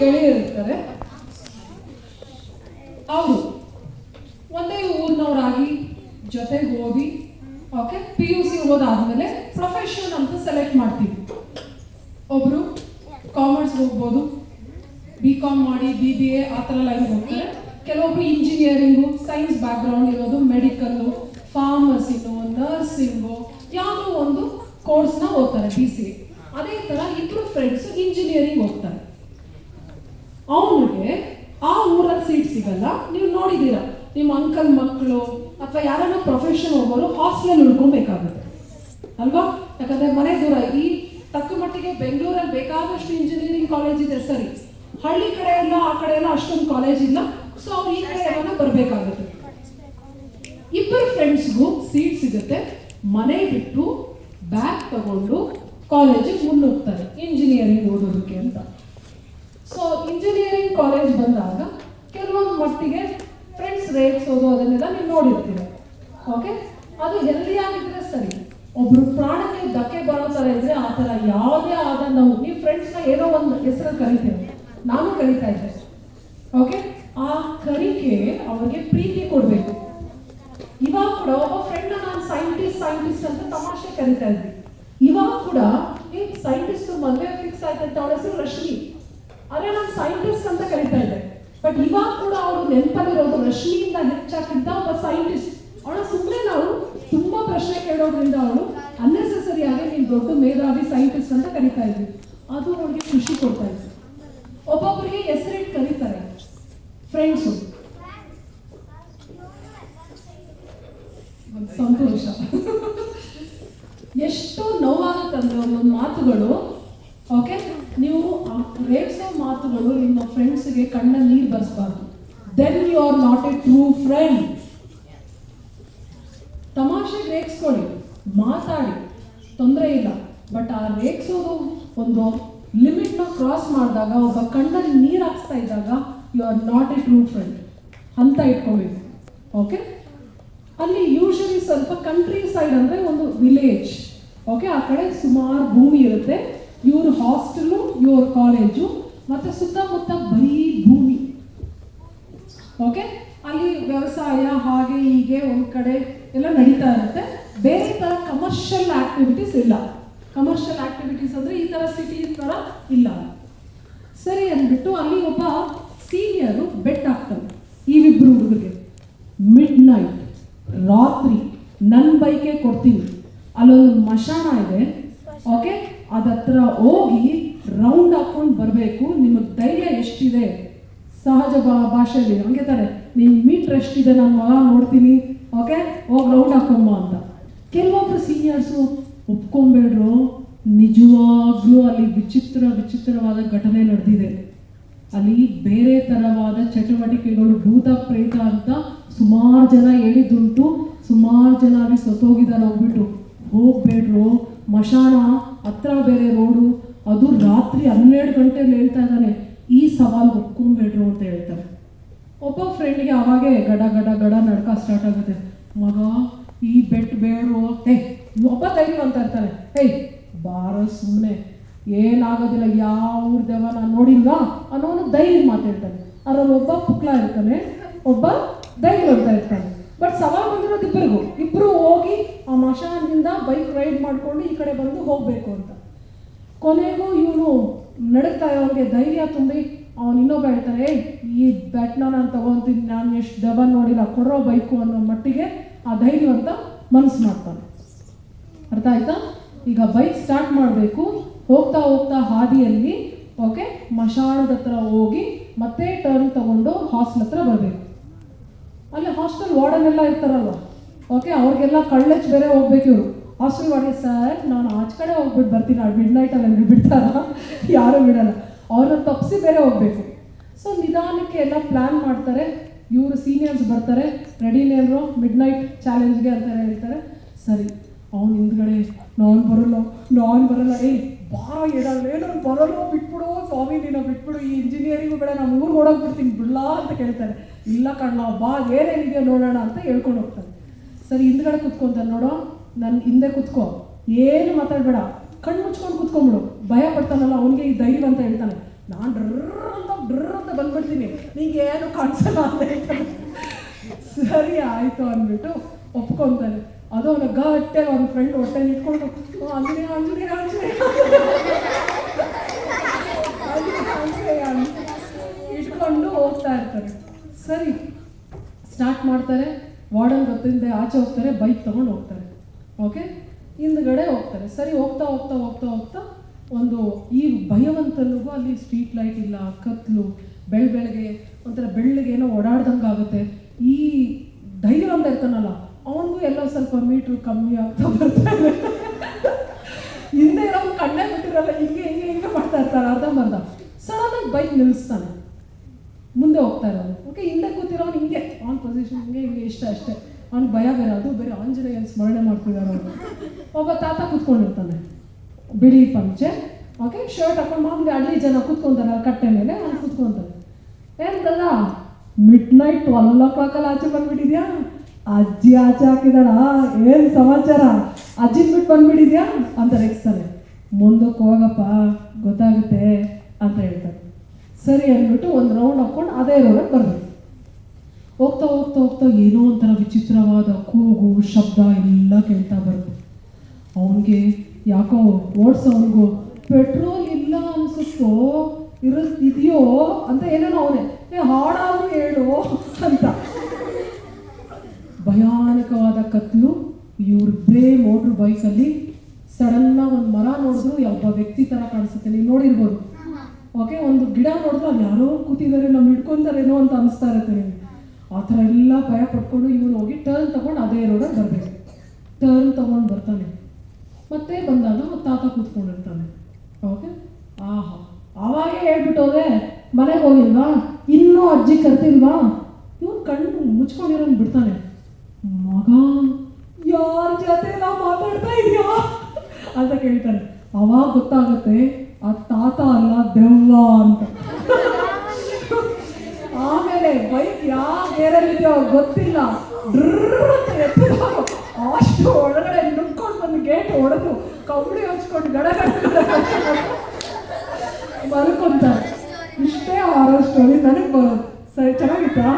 ಗೆಳೆಯರಿರ್ತಾರೆ. ಅವರು ಒಂದೇ ಊರಿನವರಾಗಿ ಜೊತೆಗೆ ಓದಿ ಓಕೆ PUC ಓದಾದ್ಮೇಲೆ ಪ್ರೊಫೆಷನ್ ಅಂತ ಸೆಲೆಕ್ಟ್ ಮಾಡ್ತೀವಿ. ಒಬ್ರು ಕಾಮರ್ಸ್ ಹೋಗ್ಬೋದು, BCom ಮಾಡಿ BBA ಆ ಥರ ಲೈನ್ ಹೋಗ್ತಾರೆ. ಕೆಲವೊಬ್ರು ಇಂಜಿನಿಯರಿಂಗು, ಸೈನ್ಸ್ ಬ್ಯಾಕ್ಗ್ರೌಂಡ್ ಇರೋದು, ಮೆಡಿಕಲ್ಲು, ಫಾರ್ಮಸಿನೋ, ನರ್ಸಿಂಗು ಯಾವುದೋ ಒಂದು ಕೋರ್ಸ್ನ ಓದ್ತಾರೆ BCA. ಅದೇ ಥರ ಇಬ್ಬರು ಫ್ರೆಂಡ್ಸು ಇಂಜಿನಿಯರಿಂಗ್ ಹೋಗ್ತಾರೆ. ಅವನಿಗೆ ಆ ಊರಲ್ಲಿ ಸೀಟ್ ಸಿಗಲ್ಲ. ನೀವು ನೋಡಿದ್ದೀರಾ, ನಿಮ್ಮ ಅಂಕಲ್ ಮಕ್ಕಳು ಅಥವಾ ಯಾರನ್ನ ಪ್ರೊಫೆಷನ್ ಹೋಗೋರು ಹಾಸ್ಟೆಲಲ್ಲಿ ಉಳ್ಕೊಬೇಕಾಗುತ್ತೆ ಅಲ್ವಾ? ಯಾಕಂದರೆ ಮನೆ ದೂರ. ಈ ತಕ್ಕ ಮಟ್ಟಿಗೆ ಬೆಂಗಳೂರಲ್ಲಿ ಬೇಕಾದಷ್ಟು ಇಂಜಿನಿಯರಿಂಗ್ ಕಾಲೇಜ್ ಇದೆ ಸರಿ, ಹಳ್ಳಿ ಕಡೆ ಎಲ್ಲ ಆ ಕಡೆ ಎಲ್ಲ ಅಷ್ಟೊಂದು ಕಾಲೇಜ್ ಇಲ್ಲ. ಸೊ ಅವ್ರು ಈ ಕಡೆ ಎಲ್ಲ ಬರಬೇಕಾಗುತ್ತೆ. ಇಬ್ಬರು ಫ್ರೆಂಡ್ಸ್ಗೂ ಸೀಟ್ ಸಿಗುತ್ತೆ. ಮನೆ ಬಿಟ್ಟು ಬ್ಯಾಗ್ ತಗೊಂಡು ಕಾಲೇಜಿಗೆ ಮುನ್ನುಗ್ತಾರೆ ಇಂಜಿನಿಯರಿಂಗ್ ಓದೋದಕ್ಕೆ ಅಂತ. ಸೊ ಇಂಜಿನಿಯರಿಂಗ್ ಕಾಲೇಜ್ ಬಂದಾಗ ಕೆಲವೊಂದು ಮಟ್ಟಿಗೆ ಫ್ರೆಂಡ್ಸ್ ರೇಗಿಸೋದು ಅದನ್ನೆಲ್ಲ ನೀವು ನೋಡಿರ್ತೀರ. ಓಕೆ, ಅದು ಹೆಲ್ದಿಯಾಗಿದ್ರೆ ಸರಿ. ಒಬ್ರು ಪ್ರಾಣಕ್ಕೆ ಧಕ್ಕೆ ಬರೋ ಥರ ಇದ್ರೆ ಆ ಥರ ಯಾವುದೇ ಆದ ನೀವು ಫ್ರೆಂಡ್ಸ್ನ ಏನೋ ಒಂದು ಹೆಸರಲ್ಲಿ ಕರಿತೀವಿ. ನಾನು ಕರಿತಾ ಇದ್ದೆ. ಓಕೆ, ಆ ಕರಿಕೆ ಅವ್ರಿಗೆ ಪ್ರೀತಿ ಕೊಡಬೇಕು. ಇವಾಗ ಕೂಡ ಒಬ್ಬ ಫ್ರೆಂಡ್ನ ನಾನು ಸೈಂಟಿಸ್ಟ್ ಅಂತ ತಮಾಷೆ ಕರಿತಾ ಇದ್ವಿ. ಇವಾಗ ಕೂಡ ಸೈಂಟಿಸ್ಟ್ ಮದುವೆ ಫಿಕ್ಸ್ ಆಯ್ತಂತ ಅವಳ ಹೆಸರು ರಶ್ಮಿ, ಆದರೆ ನಾನು ಸೈಂಟಿಸ್ಟ್ ಅಂತ ಕರಿತಾ ಇದ್ದೆ. ಬಟ್ ಇವಾಗ ಕೂಡ ಅವಳು ನೆನಪಲ್ಲಿರೋದು ರಶ್ಮಿಯಿಂದ ಹೆಚ್ಚಾಗಿದ್ದ ಒಬ್ಬ ಸೈಂಟಿಸ್ಟ್. ಅವಳ ಸುಮ್ಮನೆ ನಾವು ತುಂಬಾ ಪ್ರಶ್ನೆ ಕೇಳೋದ್ರಿಂದ ಅವಳು ಅನ್ನೆಸೆಸರಿಯಾಗಿ ನೀನು ದೊಡ್ಡ ಮೇಧಾವಿ ಸೈಂಟಿಸ್ಟ್ ಅಂತ ಕರಿತಾ ಇದ್ವಿ. ಅದು ಅವಳಿಗೆ ಖುಷಿ ಕೊಡ್ತಾ ಇತ್ತು. ಒಬ್ಬೊಬ್ಬರಿಗೆ ಹೆಸರಿಟ್ಟು ಕರೀತಾರೆ ಫ್ರೆಂಡ್ಸು, ಸಂತೋಷ. ಎಷ್ಟು ನೋವಾಗುತ್ತಂದ್ರೆ ಒಂದೊಂದು ಮಾತುಗಳು. ಓಕೆ, ನೀವು ರೇಗಿಸೋ ಮಾತುಗಳು ನಿಮ್ಮ ಫ್ರೆಂಡ್ಸ್ಗೆ ಕಣ್ಣ ನೀರು ಬರ್ಸ್ಬಾರ್ದು. Then you are not a true friend. ತಮಾಷೆಗೆ ರೇಗಿಸ್ಕೊಳ್ಳಿ, ಮಾತಾಡಿ, ತೊಂದರೆ ಇಲ್ಲ. ಬಟ್ ಆ ರೇಗಿಸೋದು ಒಂದು ಲಿಮಿಟ್ನ ಕ್ರಾಸ್ ಮಾಡಿದಾಗ, ಒಬ್ಬ ಕಣ್ಣಲ್ಲಿ ನೀರು ಹಾಕ್ಸ್ತಾ ಇದ್ದಾಗ you are not a true friend ಅಂತ ಇಟ್ಕೋಬೇಕು. ಓಕೆ, ಅಲ್ಲಿ ಯೂಶಲಿ ಸ್ವಲ್ಪ ಕಂಟ್ರಿ ಸೈಡ್ ಅಂದರೆ ಒಂದು ವಿಲೇಜ್. ಓಕೆ, ಆ ಕಡೆ ಸುಮಾರು ಭೂಮಿ ಇರುತ್ತೆ. ಇವ್ರ ಹಾಸ್ಟೆಲು, ಇವ್ರ ಕಾಲೇಜು, ಮತ್ತು ಸುತ್ತಮುತ್ತ ಬರೀ ಭೂಮಿ. ಓಕೆ, ಅಲ್ಲಿ ವ್ಯವಸಾಯ ಹಾಗೆ ಹೀಗೆ ಒಂದು ಕಡೆ ಎಲ್ಲ ನಡೀತಾ ಇರುತ್ತೆ. ಬೇರೆ ಥರ ಕಮರ್ಷಿಯಲ್ ಆ್ಯಕ್ಟಿವಿಟೀಸ್ ಇಲ್ಲ. ಕಮರ್ಷಿಯಲ್ ಆ್ಯಕ್ಟಿವಿಟೀಸ್ ಅಂದರೆ ಈ ಥರ ಸಿಟಿ ಥರ ಇಲ್ಲ. ಸರಿ ಅಂದ್ಬಿಟ್ಟು ಅಲ್ಲಿ ಒಬ್ಬ ಸೀನಿಯರು ಬೆಟ್ ಹಾಕ್ತಾನೆ ಇವಿಬ್ಬರು ಹುಡುಗರಿಗೆ. ಮಿಡ್ ನೈಟ್, ರಾತ್ರಿ ನನ್ನ ಬೈಕೆ ಕೊಡ್ತೀನಿ, ಅಲ್ಲೊಂದು ಮಶಾಣ ಇದೆ. ಓಕೆ, ಅದತ್ರ ಹೋಗಿ ರೌಂಡ್ ಹಾಕೊಂಡು ಬರಬೇಕು. ನಿಮಗೆ ಧೈರ್ಯ ಎಷ್ಟಿದೆ? ಸಹಜ ಭಾಷೆಯಲ್ಲಿ ಹಂಗೆ ತಾರೆ, ನಿಮ್ಮ ಮೀಟ್ರ್ ಎಷ್ಟಿದೆ, ನನ್ನ ಮಗ ನೋಡ್ತೀನಿ. ಓಕೆ, ಹೋಗಿ ರೌಂಡ್ ಹಾಕೊಂಬ ಅಂತ. ಕೆಲವೊಬ್ರು ಸೀನಿಯರ್ಸು ಒಪ್ಕೊಂಬೇಡ್ರು, ನಿಜವಾಗ್ಲೂ ಅಲ್ಲಿ ವಿಚಿತ್ರವಾದ ಘಟನೆ ನಡೆದಿದೆ. ಅಲ್ಲಿ ಬೇರೆ ಥರವಾದ ಚಟುವಟಿಕೆಗಳು, ಭೂತ ಪ್ರೇತ ಅಂತ ಸುಮಾರು ಜನ ಹೇಳಿದ್ದುಂಟು. ಸುಮಾರು ಜನ ಅಲ್ಲಿ ಸತ್ತೋಗಿದ್ದಾರೆ. ಹೋಗ್ಬಿಟ್ಟು ಹೋಗ್ಬೇಡ್ರು, ಮಶಾಣ ಹತ್ರ ಬೇರೆ ರೋಡು, ಅದು ರಾತ್ರಿ 12 ಗಂಟೆಯಲ್ಲಿ ಹೇಳ್ತಾ ಇದ್ದಾನೆ. ಈ ಸವಾಲು ಒಪ್ಕೊಂಬೇಡ್ರು ಅಂತ ಹೇಳ್ತಾರೆ. ಒಬ್ಬ ಫ್ರೆಂಡ್ಗೆ ಅವಾಗೆ ಗಡ ಗಡ ಗಡ ನಡ್ಕ ಸ್ಟಾರ್ಟ್ ಆಗುತ್ತೆ. ಮಗ ಈ ಬೆಟ್ ಬೇಡ್ರು, ಒಬ್ಬ ಧೈರ್ಯ ಅಂತ ಇರ್ತಾನೆ. ಬಾರೋ ಸುಮ್ಮನೆ ಏನಾಗೋದಿಲ್ಲ, ಯಾವ ದೆವ್ವ ನಾನು ನೋಡಿಲ್ವಾ ಅನ್ನೋನು ಧೈರ್ಯ ಮಾತಾಡ್ತಾನೆ. ಅದ್ರಲ್ಲಿ ಒಬ್ಬ ಪುಕ್ಲ ಇರ್ತಾನೆ, ಒಬ್ಬ ಧೈರ್ಯ ಅಂತ ಇರ್ತಾನೆ. ಬಟ್ ಸವಾಲು ಬಂದಿರೋದು ಇಬ್ಬರಿಗೂ. ಇಬ್ಬರು ಹೋಗಿ ಆ ಮಶಾನದಿಂದ ಬೈಕ್ ರೈಡ್ ಮಾಡಿಕೊಂಡು ಈ ಕಡೆ ಬಂದು ಹೋಗಬೇಕು ಅಂತ. ಕೊನೆಗೂ ಇವನು ನಡುತ್ತಾ ಅವನಿಗೆ ಧೈರ್ಯ ತುಂಬಿ ಅವನು ಇನ್ನೊಬ್ಬ ಹೇಳ್ತಾನೆ, ಈ ಬ್ಯಾಟ್ನ ನಾನು ತಗೊತೀನಿ, ನಾನು ಎಷ್ಟು ದೆವ್ವ ನೋಡಿಲ್ಲ, ಕೊಡೋ ಬೈಕು ಅನ್ನೋ ಮಟ್ಟಿಗೆ ಆ ಧೈರ್ಯವಂತ ಮನಸ್ಸು ಮಾಡ್ತಾನೆ. ಅರ್ಥ ಆಯ್ತಾ? ಈಗ ಬೈಕ್ ಸ್ಟಾರ್ಟ್ ಮಾಡಬೇಕು. ಹೋಗ್ತಾ ಹಾದಿಯಲ್ಲಿ ಓಕೆ ಮಶಾಣದ ಹತ್ರ ಹೋಗಿ ಮತ್ತೆ ಟರ್ನ್ ತಗೊಂಡು ಹಾಸ್ಟೆಲ್ ಹತ್ರ ಬರಬೇಕು. ಅಲ್ಲಿ ಹಾಸ್ಟೆಲ್ ವಾರ್ಡನ್ ಎಲ್ಲ ಇರ್ತಾರಲ್ವ, ಓಕೆ, ಅವ್ರಿಗೆಲ್ಲ ಕಳ್ಳೆಚ್ಚು ಬೇರೆ ಹೋಗ್ಬೇಕು. ಇವರು ಹಾಸ್ಟೆಲ್ ವಾರ್ಡನ್, ಸರ್ ನಾನು ಆಚೆ ಕಡೆ ಹೋಗ್ಬಿಟ್ಟು ಬರ್ತೀನಿ, ಆ ಮಿಡ್ ನೈಟಲ್ಲಿ ಬಿಡ್ತಾರ, ಯಾರೂ ಬಿಡಲ್ಲ, ಅವ್ರನ್ನ ತಪ್ಪಿಸಿ ಬೇರೆ ಹೋಗಬೇಕು. ಸೊ ನಿಧಾನಕ್ಕೆ ಎಲ್ಲ ಪ್ಲ್ಯಾನ್ ಮಾಡ್ತಾರೆ. ಇವರು ಸೀನಿಯರ್ಸ್ ಬರ್ತಾರೆ, ರೆಡಿನೇನೋ ಮಿಡ್ ನೈಟ್ ಚಾಲೆಂಜ್ಗೆ ಅಂತ ಹೇಳ್ತಾರೆ. ಸರಿ, ಅವ್ನು ಹಿಂದ್ಗಡೆ ನಾನು ಬರಲ್ಲ, ಬಾರ ಇಡಲ್ಲ, ನಾನು ಬರಲ್ಲ, ಬಿಟ್ಬಿಡು ಸ್ವಾಮಿ, ನೀನು ಬಿಟ್ಬಿಡು, ಈ ಇಂಜಿನಿಯರಿಂಗು ಬೇಡ, ನಾನು ಊರಿಗೆ ಓಡೋಗ್ಬಿಡ್ತೀನಿ ಬಿಡ್ಲಾ ಅಂತ ಕೇಳ್ತಾರೆ. ಇಲ್ಲ ಕಣ್ಣ, ಬಾ ಏನೇನಿದೆಯೋ ನೋಡೋಣ ಅಂತ ಹೇಳ್ಕೊಂಡು ಹೋಗ್ತಾರೆ. ಸರಿ, ಹಿಂದ್ಗಡೆ ಕುತ್ಕೊಂತಾನೆ. ನೋಡೋ, ನನ್ನ ಹಿಂದೆ ಕುತ್ಕೋ, ಏನು ಮಾತಾಡಬೇಡ, ಕಣ್ಣು ಮುಚ್ಕೊಂಡು ಕುತ್ಕೊಂಡ್ಬಿಡು. ಭಯ ಪಡ್ತಾನಲ್ಲ ಅವನಿಗೆ ಈ ಧೈರ್ಯ ಅಂತ ಹೇಳ್ತಾನೆ. ನಾನು ಡ್ರರ್ ಅಂತ ಬಂದ್ಬಿಡ್ತೀನಿ, ನಿಂಗೆ ಏನು ಕಾಣಿಸಲ್ಲ ಅಂತ ಹೇಳ್ತಾನೆ. ಸರಿ ಆಯಿತು ಅಂದ್ಬಿಟ್ಟು ಒಪ್ಕೊತಾನೆ. ಅದು ಅವನ ಗಟ್ಟೆ ಅವ್ನ ಫ್ರೆಂಡ್ ಹೊಟ್ಟೆ ಇಟ್ಕೊಂಡು ಆಂಜನೇಯ ಆಂಜನೇಯ ಆಂಜನೇಯ ಇಟ್ಕೊಂಡು ಹೋಗ್ತಾ ಇರ್ತಾರೆ. ಸರಿ ಸ್ಟಾರ್ಟ್ ಮಾಡ್ತಾರೆ. ವಾರ್ಡನ್ ಗೊತ್ತಿಲ್ಲದೆ ಆಚೆ ಹೋಗ್ತಾರೆ, ಬೈಕ್ ತೊಗೊಂಡು ಹೋಗ್ತಾರೆ. ಓಕೆ, ಹಿಂದ್ಗಡೆ ಹೋಗ್ತಾರೆ. ಸರಿ ಹೋಗ್ತಾ ಹೋಗ್ತಾ ಹೋಗ್ತಾ ಹೋಗ್ತಾ ಒಂದು ಈ ಭಯವಂತನಿಗೂ ಅಲ್ಲಿ ಸ್ಟ್ರೀಟ್ ಲೈಟ್ ಇಲ್ಲ, ಕತ್ಲು, ಬೆಳಗ್ಗೆ ಒಂಥರ ಬೆಳ್ಳಗೇನೋ ಓಡಾಡ್ದಂಗೆ ಆಗುತ್ತೆ. ಈ ಧೈರ್ಯವಂತ ಇರ್ತಾನಲ್ಲ ಅವನಿಗೂ ಎಲ್ಲೋ ಸ್ವಲ್ಪ ಮೀಟ್ರು ಕಮ್ಮಿ ಆಗ್ತಾ ಬರ್ತಾರೆ. ಹಿಂದೆ ಇರೋನು ಕಣ್ಣೇ ಬಿಟ್ಟಿರಲ್ಲ, ಹಿಂಗೆ ಹಿಂಗೆ ಹಿಂಗೆ ಮಾಡ್ತಾ ಇರ್ತಾರೆ ಅರ್ಧಂಬರ್ಧ. ಸಡನ್ನಾಗಿ ಬೈಕ್ ನಿಲ್ಲಿಸ್ತಾನೆ, ಮುಂದೆ ಹೋಗ್ತಾ ಇರೋನು. ಓಕೆ, ಹಿಂದೆ ಕೂತಿರೋನು ಹಿಂಗೆ ಆನ್ ಪೊಸಿಷನ್ ಹಿಂಗೆ ಹಿಂಗೆ ಇಷ್ಟ ಅಷ್ಟೇ. ಅವ್ನಿಗೆ ಭಯ ಬೇರೆ, ಅದು ಬೇರೆ ಆಂಜನೇಯ ಸ್ಮರಣೆ ಮಾಡ್ತಿದ್ದಾರೆ ಅವರು. ಒಬ್ಬ ತಾತ ಕೂತ್ಕೊಂಡಿರ್ತಾನೆ, ಬಿಳಿ ಪಂಚೆ, ಓಕೆ, ಶರ್ಟ್ ಹಾಕೊಂಡು ಮಾಮೂಲಿ ಹಳ್ಳಿ ಜನ ಕೂತ್ಕೊಂತಾರೆ ಕಟ್ಟೆ ಮೇಲೆ. ಅವ್ನು ಕೂತ್ಕೊಂತಾನೆ. ಏನಂತಲ್ಲ, ಮಿಡ್ ನೈಟ್ 12 o'clock ಆಚೆ ಬಂದ್ಬಿಟ್ಟಿದ್ಯಾ, ಅಜ್ಜಿ ಆಚೆ ಹಾಕಿದಾರ, ಏನು ಸಮಾಚಾರ, ಅಜ್ಜಿನ ಬಿಟ್ಟು ಬಂದ್ಬಿಟ್ಟಿದ್ಯಾ ಅಂತ ರೇಗಿಸ್ತಾನೆ. ಮುಂದಕ್ಕೆ ಹೋಗಪ್ಪ ಗೊತ್ತಾಗುತ್ತೆ ಅಂತ ಹೇಳ್ತಾರೆ. ಸರಿ ಅಂದ್ಬಿಟ್ಟು ಒಂದು ರೌಂಡ್ ಹಾಕ್ಕೊಂಡು ಅದೇ ರೋಡಲ್ಲಿ ಬರಬೇಕು. ಹೋಗ್ತಾ ಹೋಗ್ತಾ ಹೋಗ್ತಾ ಏನೋ ಒಂಥರ ವಿಚಿತ್ರವಾದ ಕೂಗು ಶಬ್ದ ಎಲ್ಲ ಕೇಳ್ತಾ ಬರುತ್ತೆ. ಅವನಿಗೆ ಯಾಕೋ ಓಡಿಸೋನಿಗೂ ಪೆಟ್ರೋಲ್ ಇಲ್ಲ ಅನ್ಸುತ್ತೋ ಇದೆಯೋ ಅಂತ ಏನೇನೋ ಅವನೇ ಹಾಡಾದ್ರು ಹೇಳು ಅಂತ. ಭಯಾನಕವಾದ ಕತ್ಲು. ಇವ್ರಿಬ್ಬರೇ ಮೋಟ್ರ್ ಬೈಕಲ್ಲಿ. ಸಡನ್ನಾಗಿ ಒಂದು ಮರ ನೋಡಿದ್ರು ಒಬ್ಬ ವ್ಯಕ್ತಿ ಥರ ಕಾಣಿಸುತ್ತೆ, ನೀವು ನೋಡಿರ್ಬೋದು. ಓಕೆ, ಒಂದು ಗಿಡ ನೋಡಿದ್ರು ಅಲ್ಲಿ ಯಾರೋ ಕೂತಿದ್ದಾರೆ, ನಮ್ಮ ಹಿಡ್ಕೊತಾರೇನೋ ಅಂತ ಅನಿಸ್ತಾ ಇರುತ್ತೆ ನಿಮಗೆ. ಆ ಥರ ಎಲ್ಲ ಭಯ ಪಡ್ಕೊಂಡು ಇವನು ಹೋಗಿ ಟರ್ನ್ ತೊಗೊಂಡು ಅದೇ ರೋಡಲ್ಲಿ ಬರಬೇಕು. ಟರ್ನ್ ತೊಗೊಂಡು ಬರ್ತಾನೆ. ಮತ್ತೆ ಬಂದಾಗ ತಾತ ಕೂತ್ಕೊಂಡಿರ್ತಾನೆ. ಓಕೆ, ಆಹಾ, ಆವಾಗೇ ಹೇಳ್ಬಿಟ್ಟು ಹೋದೆ ಮನೆಗೆ ಹೋಗಿಲ್ವಾ, ಇನ್ನೂ ಅಜ್ಜಿ ಕರ್ತಿಲ್ವಾ. ಇವನು ಕಣ್ಣು ಮುಚ್ಕೊಂಡಿರೋನು ಬಿಡ್ತಾನೆ. ಮಗ ಯಾರ ಜೊತೆ ಎಲ್ಲ ಮಾತಾಡ್ತಾ ಇದೆಯಾ ಅಂತ ಕೇಳ್ತಾನೆ. ಅವಾಗ ಗೊತ್ತಾಗುತ್ತೆ ಆ ತಾತ ಅಲ್ಲ ದೆವ್ವ ಅಂತ. ಆಮೇಲೆ ಬೈಕ್ ಯಾವ ಗೇರಲ್ಲಿದೆಯೋ ಗೊತ್ತಿಲ್ಲ, ಅಷ್ಟು ಒಳಗಡೆ ನುಗ್ಕೊಂಡು ಬಂದು ಗೇಟ್ ಹೊಡೆದು ಕಬಡ್ಡಿ ಹಚ್ಕೊಂಡು ಗಡ ಮಲ್ಕೊಂತಾರೆ. ಇಷ್ಟೇ ಹಾರರ್ ಸ್ಟೋರಿ ನನಗೆ ಬರೋದು. ಸರಿ, ಚೆನ್ನಾಗಿತ್ತಾ?